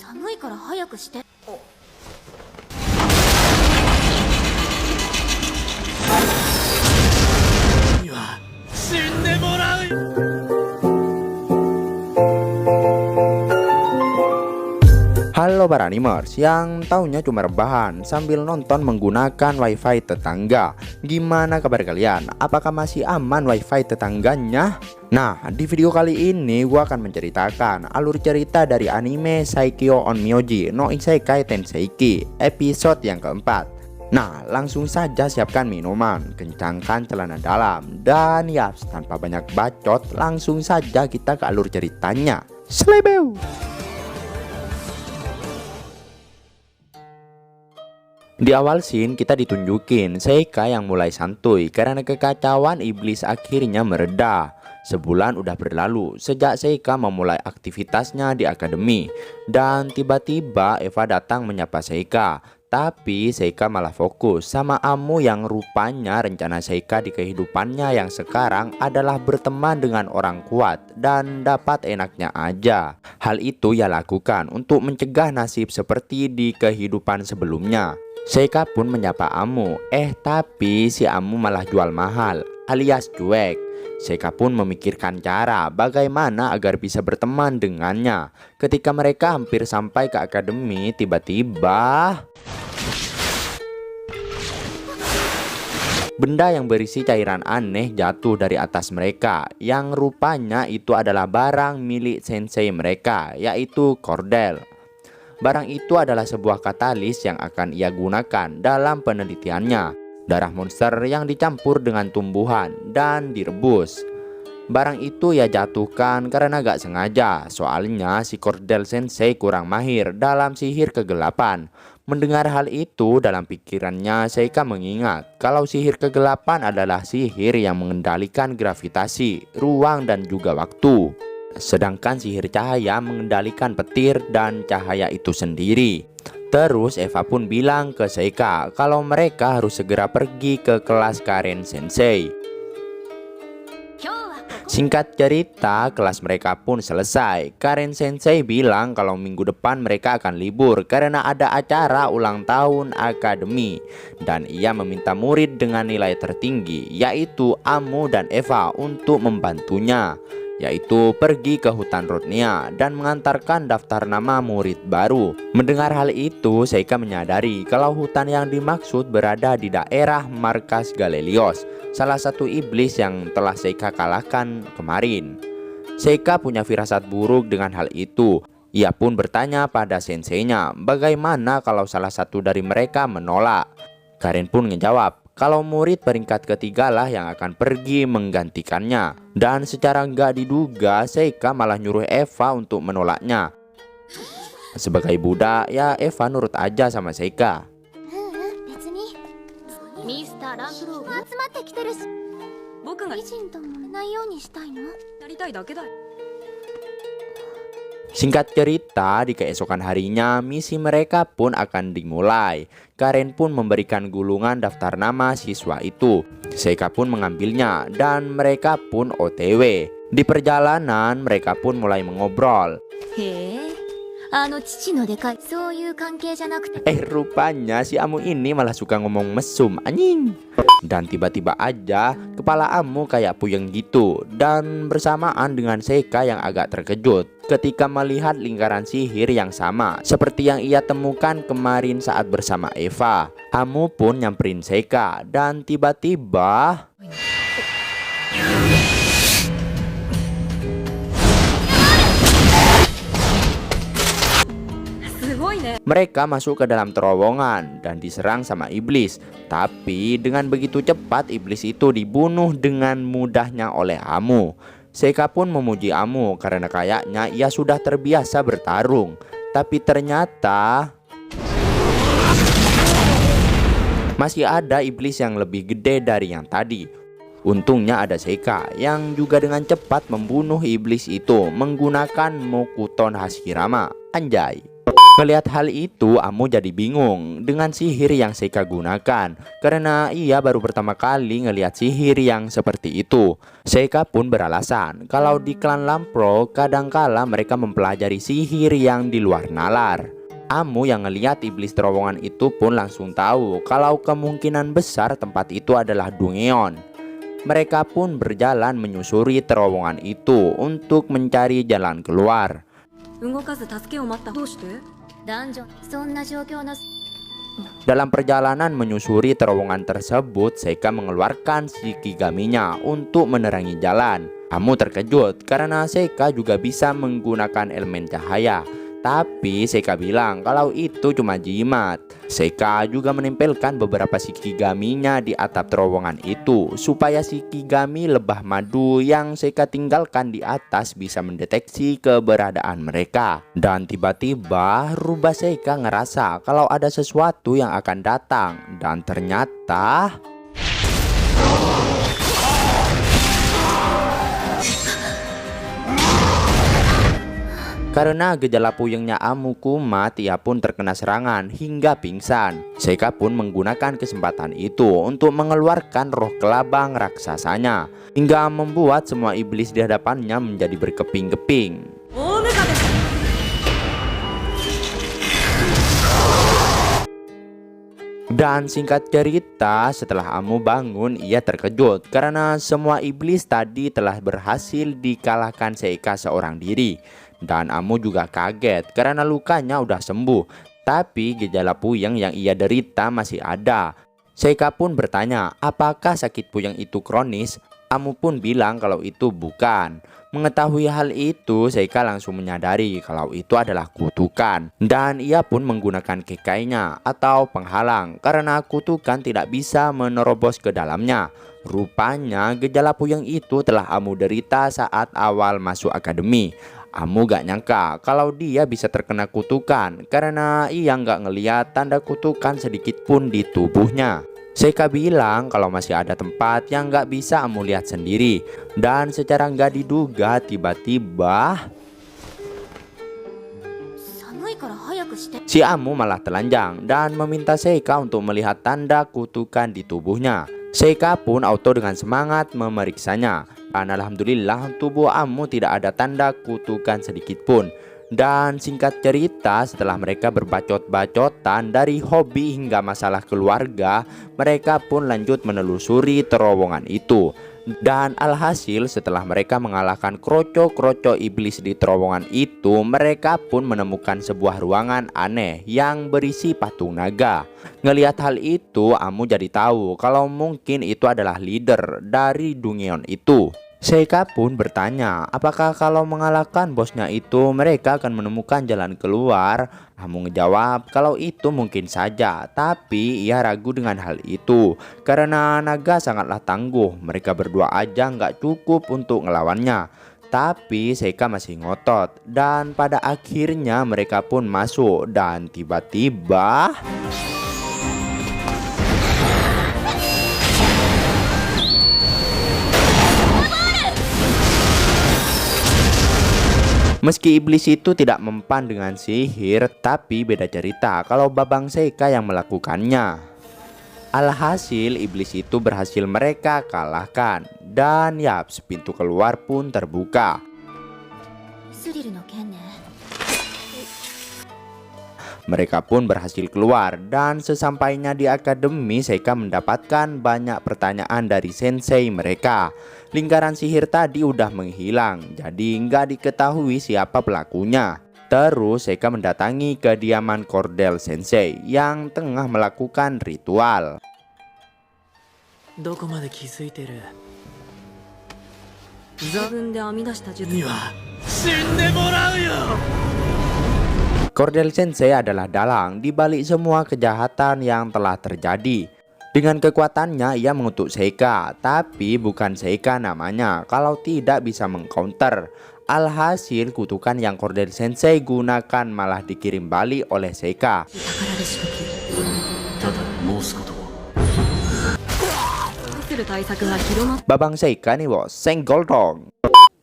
寒いから早くして。には死んでもらう。Halo para animers yang taunya cuma rebahan sambil nonton menggunakan wifi tetangga. Gimana kabar kalian? Apakah masih aman wifi tetangganya? Nah, di video kali ini gua akan menceritakan alur cerita dari anime Saikyo on Myoji no Isekai Tenseiki episode yang keempat. Nah, langsung saja siapkan minuman, kencangkan celana dalam, dan ya tanpa banyak bacot langsung saja kita ke alur ceritanya. Slebeu! Di awal scene kita ditunjukin Seika yang mulai santuy karena kekacauan iblis akhirnya mereda. Sebulan udah berlalu sejak Seika memulai aktivitasnya di akademi. Dan tiba-tiba Eva datang menyapa Seika. Tapi Seika malah fokus sama Amu yang rupanya rencana Seika di kehidupannya yang sekarang adalah berteman dengan orang kuat dan dapat enaknya aja. Hal itu ia lakukan untuk mencegah nasib seperti di kehidupan sebelumnya. Seika pun menyapa Amu, tapi si Amu malah jual mahal alias cuek. Seika pun memikirkan cara bagaimana agar bisa berteman dengannya. Ketika mereka hampir sampai ke akademi, tiba-tiba benda yang berisi cairan aneh jatuh dari atas mereka, yang rupanya itu adalah barang milik sensei mereka, yaitu kordel. Barang itu adalah sebuah katalis yang akan ia gunakan dalam penelitiannya. Darah monster yang dicampur dengan tumbuhan dan direbus. Barang itu ia jatuhkan karena gak sengaja. Soalnya si Kordel Sensei kurang mahir dalam sihir kegelapan. Mendengar hal itu dalam pikirannya Seika mengingat kalau sihir kegelapan adalah sihir yang mengendalikan gravitasi, ruang dan juga waktu. Sedangkan sihir cahaya mengendalikan petir dan cahaya itu sendiri. Terus Eva pun bilang ke Seika kalau mereka harus segera pergi ke kelas Karen Sensei. Singkat cerita, kelas mereka pun selesai. Karen Sensei bilang kalau minggu depan mereka akan libur karena ada acara ulang tahun akademi. Dan ia meminta murid dengan nilai tertinggi, yaitu Amu dan Eva, untuk membantunya, yaitu pergi ke hutan Rodnia dan mengantarkan daftar nama murid baru. Mendengar hal itu, Seika menyadari kalau hutan yang dimaksud berada di daerah markas Galelios, salah satu iblis yang telah Seika kalahkan kemarin. Seika punya firasat buruk dengan hal itu. Ia pun bertanya pada senseinya bagaimana kalau salah satu dari mereka menolak. Karen pun menjawab kalau murid peringkat ketiga lah yang akan pergi menggantikannya. Dan secara nggak diduga Seika malah nyuruh Eva untuk menolaknya. Sebagai budak ya Eva nurut aja sama Seika. Singkat cerita, di keesokan harinya misi mereka pun akan dimulai. Karen pun memberikan gulungan daftar nama siswa itu. Seika pun mengambilnya dan mereka pun OTW. Di perjalanan mereka pun mulai mengobrol. Rupanya si Amu ini malah suka ngomong mesum anjing. Dan tiba-tiba aja kepala Amu kayak puyeng gitu. Dan bersamaan dengan Seika yang agak terkejut ketika melihat lingkaran sihir yang sama seperti yang ia temukan kemarin saat bersama Eva. Amu pun nyamperin Seika dan tiba-tiba mereka masuk ke dalam terowongan dan diserang sama iblis. Tapi dengan begitu cepat iblis itu dibunuh dengan mudahnya oleh Amu. Seika pun memuji Amu karena kayaknya ia sudah terbiasa bertarung. Tapi ternyata masih ada iblis yang lebih gede dari yang tadi. Untungnya ada Seika yang juga dengan cepat membunuh iblis itu menggunakan Mokuton Hashirama. Anjay. Melihat hal itu, Amu jadi bingung dengan sihir yang Seika gunakan karena ia baru pertama kali ngelihat sihir yang seperti itu. Seika pun beralasan kalau di klan Lampro kadangkala mereka mempelajari sihir yang di luar nalar. Amu yang ngelihat iblis terowongan itu pun langsung tahu kalau kemungkinan besar tempat itu adalah Dungeon. Mereka pun berjalan menyusuri terowongan itu untuk mencari jalan keluar. 動かず助けを待った。どうして？ Dalam perjalanan menyusuri terowongan tersebut, Seika mengeluarkan Shikigaminya untuk menerangi jalan. Amu terkejut karena Seika juga bisa menggunakan elemen cahaya. Tapi Seika bilang kalau itu cuma jimat. Seika juga menempelkan beberapa Shikigaminya di atap terowongan itu supaya Shikigami lebah madu yang Seika tinggalkan di atas bisa mendeteksi keberadaan mereka. Dan tiba-tiba rubah Seika ngerasa kalau ada sesuatu yang akan datang, dan ternyata karena gejala puyengnya Amu kumat, ia pun terkena serangan hingga pingsan. Seika pun menggunakan kesempatan itu untuk mengeluarkan roh kelabang raksasanya, hingga membuat semua iblis di hadapannya menjadi berkeping-keping. Dan singkat cerita, setelah Amu bangun, ia terkejut karena semua iblis tadi telah berhasil dikalahkan Seika seorang diri. Dan Amu juga kaget karena lukanya udah sembuh, tapi gejala puyeng yang ia derita masih ada. Seika pun bertanya, apakah sakit puyeng itu kronis? Amu pun bilang kalau itu bukan. Mengetahui hal itu, Seika langsung menyadari kalau itu adalah kutukan. Dan ia pun menggunakan kekainya atau penghalang karena kutukan tidak bisa menerobos ke dalamnya. Rupanya gejala puyeng itu telah Amu derita saat awal masuk akademi. Amu gak nyangka kalau dia bisa terkena kutukan karena ia gak ngeliat tanda kutukan sedikit pun di tubuhnya. Seika bilang kalau masih ada tempat yang gak bisa Amu lihat sendiri. Dan secara gak diduga tiba-tiba si Amu malah telanjang dan meminta Seika untuk melihat tanda kutukan di tubuhnya. Seika pun auto dengan semangat memeriksanya. Dan alhamdulillah tubuh Amu tidak ada tanda kutukan sedikit pun. Dan singkat cerita, setelah mereka berbacot-bacotan dari hobi hingga masalah keluarga, mereka pun lanjut menelusuri terowongan itu. Dan alhasil setelah mereka mengalahkan kroco-kroco iblis di terowongan itu, mereka pun menemukan sebuah ruangan aneh yang berisi patung naga. Ngelihat hal itu, Amu jadi tahu kalau mungkin itu adalah leader dari Dungeon itu. Seika pun bertanya, apakah kalau mengalahkan bosnya itu mereka akan menemukan jalan keluar? Amu ngejawab kalau itu mungkin saja, tapi ia ragu dengan hal itu karena naga sangatlah tangguh. Mereka berdua aja nggak cukup untuk ngelawannya. Tapi Seika masih ngotot dan pada akhirnya mereka pun masuk dan tiba-tiba meski iblis itu tidak mempan dengan sihir, tapi beda cerita kalau Babang Seika yang melakukannya. Alhasil iblis itu berhasil mereka kalahkan. Dan yaps, pintu keluar pun terbuka. Mereka pun berhasil keluar dan sesampainya di akademi, Seika mendapatkan banyak pertanyaan dari sensei mereka. Lingkaran sihir tadi udah menghilang, jadi nggak diketahui siapa pelakunya. Terus Seika mendatangi kediaman Cordell Sensei yang tengah melakukan ritual. Cordell Sensei adalah dalang di balik semua kejahatan yang telah terjadi. Dengan kekuatannya ia mengutuk Seika, tapi bukan Seika namanya kalau tidak bisa mengcounter. Alhasil kutukan yang Cordell Sensei gunakan malah dikirim balik oleh Seika. Babang Seika nih bos, senggol dong.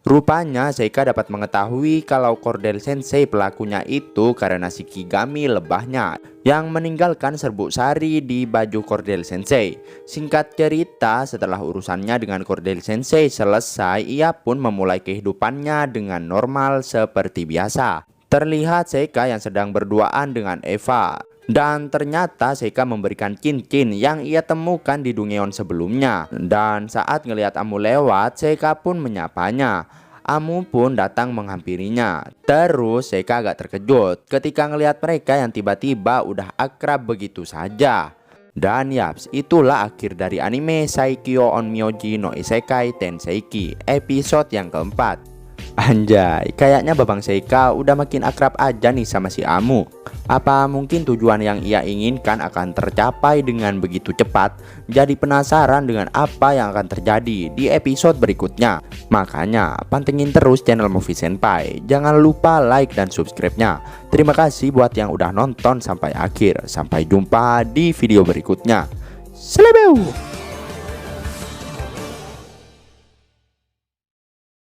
Rupanya Seika dapat mengetahui kalau Cordell Sensei pelakunya itu karena Shikigami lebahnya yang meninggalkan serbuk sari di baju Cordell Sensei. Singkat cerita, setelah urusannya dengan Cordell Sensei selesai, ia pun memulai kehidupannya dengan normal seperti biasa. Terlihat Seika yang sedang berduaan dengan Eva. Dan ternyata Seika memberikan cincin yang ia temukan di Dungeon sebelumnya. Dan saat ngelihat Amu lewat, Seika pun menyapanya. Amu pun datang menghampirinya. Terus Seika agak terkejut ketika ngelihat mereka yang tiba-tiba udah akrab begitu saja. Dan yaps, itulah akhir dari anime Saikyo on Myoji no Isekai Tenseiki episode yang keempat. Anjay, kayaknya Babang Seika udah makin akrab aja nih sama si Amu. Apa mungkin tujuan yang ia inginkan akan tercapai dengan begitu cepat? Jadi penasaran dengan apa yang akan terjadi di episode berikutnya. Makanya pantengin terus channel Movie Senpai. Jangan lupa like dan subscribe-nya. Terima kasih buat yang udah nonton sampai akhir. Sampai jumpa di video berikutnya. Selebeu.